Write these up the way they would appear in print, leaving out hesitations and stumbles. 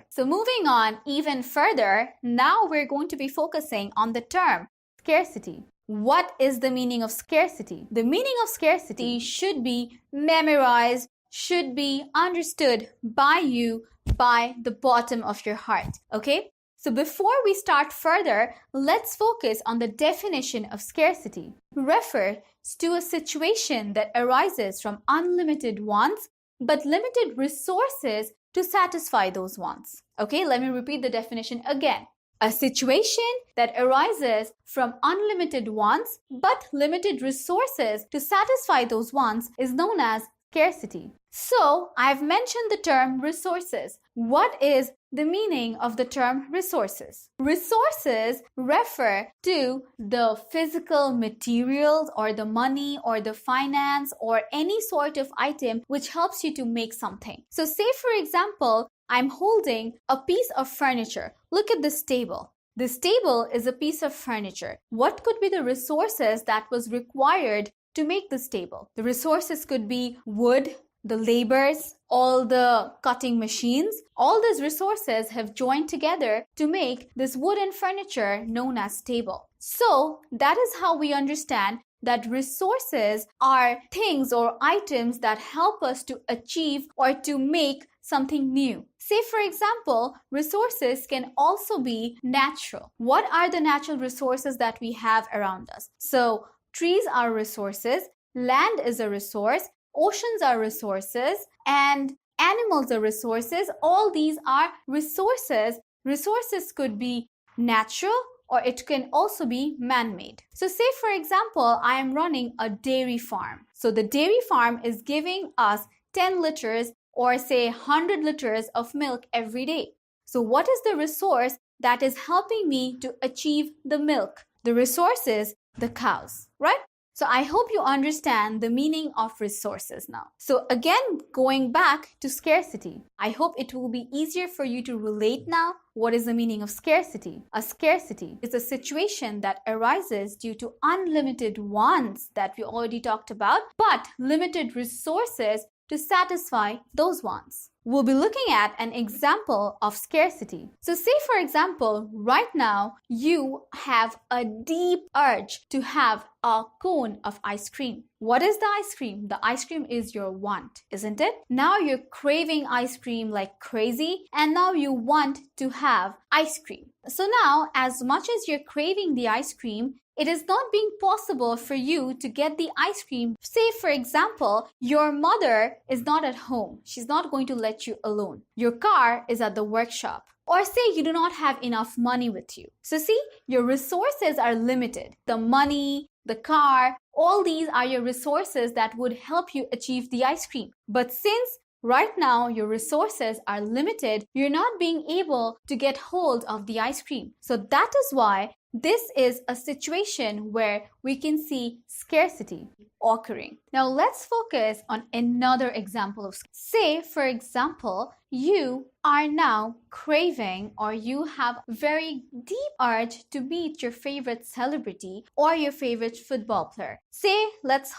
So moving on even further, now we're going to be focusing on the term scarcity. What is the meaning of scarcity? The meaning of scarcity should be memorized, should be understood by you by the bottom of your heart. Okay? So before we start further, let's focus on the definition of scarcity. Refers to a situation that arises from unlimited wants but limited resources to satisfy those wants. Okay, let me repeat the definition again. A situation that arises from unlimited wants but limited resources to satisfy those wants is known as scarcity. So, I've mentioned the term resources. What is the meaning of the term resources? Resources refer to the physical materials or the money or the finance or any sort of item which helps you to make something. So, say for example, I'm holding a piece of furniture. Look at this table. This table is a piece of furniture. What could be the resources that was required to make this table? The resources could be wood, the laborers, all the cutting machines. All these resources have joined together to make this wooden furniture known as table. So that is how we understand that resources are things or items that help us to achieve or to make something new. Say for example, resources can also be natural. What are the natural resources that we have around us? So trees are resources, land is a resource, oceans are resources, and animals are resources. All these are resources. Resources could be natural or it can also be man-made. So say for example, I am running a dairy farm. So the dairy farm is giving us 10 liters or say 100 liters of milk every day. So what is the resource that is helping me to achieve the milk? The resource is the cows, right? So I hope you understand the meaning of resources now. So again, going back to scarcity, I hope it will be easier for you to relate now. What is the meaning of scarcity? A scarcity is a situation that arises due to unlimited wants that we already talked about, but limited resources to satisfy those wants. We'll be looking at an example of scarcity. So say for example, right now you have a deep urge to have a cone of ice cream. What is the ice cream? The ice cream is your want, isn't it? Now you're craving ice cream like crazy and now you want to have ice cream. So now as much as you're craving the ice cream, it is not being possible for you to get the ice cream. Say, for example, your mother is not at home. She's not going to let you alone. Your car is at the workshop. Or say you do not have enough money with you. So see, your resources are limited. The money, the car, all these are your resources that would help you achieve the ice cream. But since right now your resources are limited, you're not being able to get hold of the ice cream. So that is why this is a situation where we can see scarcity occurring. Now let's focus on another example of say for example, you are now craving or you have very deep urge to meet your favorite celebrity or your favorite football player. Say let's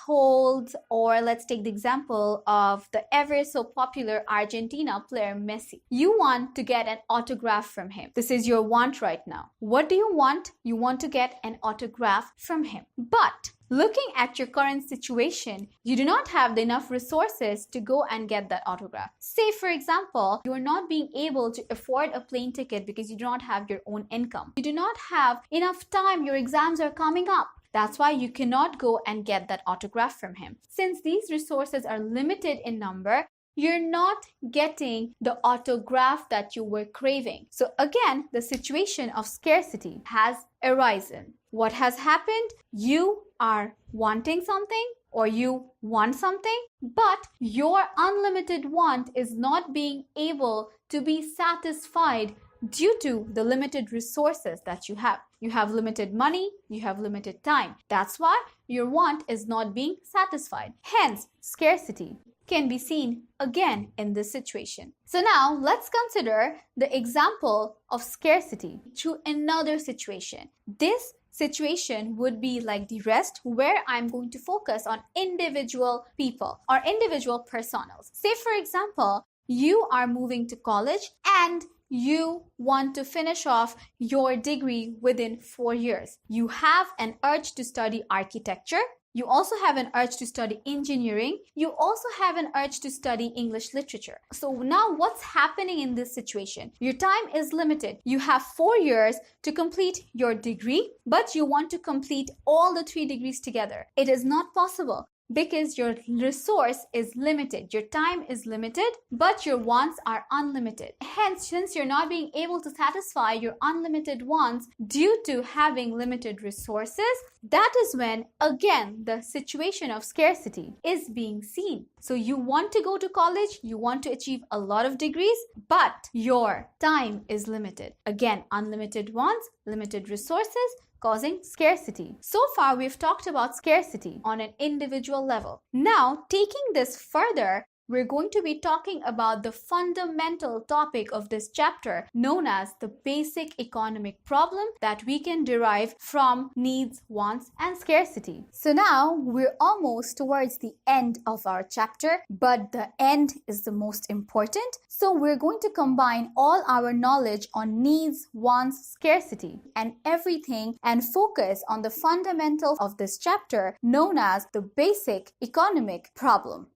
take the example of the ever so popular Argentina player Messi. You want to get an autograph from him. This is your want right now. What do you want? You want to get an autograph from him. But looking at your current situation, you do not have enough resources to go and get that autograph. Say, for example, you are not being able to afford a plane ticket because you do not have your own income. You do not have enough time. Your exams are coming up. That's why you cannot go and get that autograph from him. Since these resources are limited in number, you're not getting the autograph that you were craving. So again, the situation of scarcity has arisen. What has happened? You are wanting something or you want something, but your unlimited want is not being able to be satisfied due to the limited resources that you have. You have limited money, you have limited time. That's why your want is not being satisfied. Hence, scarcity can be seen again in this situation. So now let's consider the example of scarcity to another situation. This situation would be like the rest where I'm going to focus on individual people or individual personas. Say for example, you are moving to college and you want to finish off your degree within 4 years. You have an urge to study architecture. You also have an urge to study engineering. You also have an urge to study English literature. So now what's happening in this situation? Your time is limited. You have 4 years to complete your degree, but you want to complete all the 3 degrees together. It is not possible, because your resource is limited. Your time is limited, but your wants are unlimited. Hence, since you're not being able to satisfy your unlimited wants due to having limited resources, that is when, again, the situation of scarcity is being seen. So you want to go to college, you want to achieve a lot of degrees, but your time is limited. Again, unlimited wants, limited resources, causing scarcity. So far, we've talked about scarcity on an individual level. Now, taking this further, we're going to be talking about the fundamental topic of this chapter, known as the basic economic problem that we can derive from needs, wants, and scarcity. So now we're almost towards the end of our chapter, but the end is the most important. So we're going to combine all our knowledge on needs, wants, scarcity, and everything, and focus on the fundamental of this chapter, known as the basic economic problem.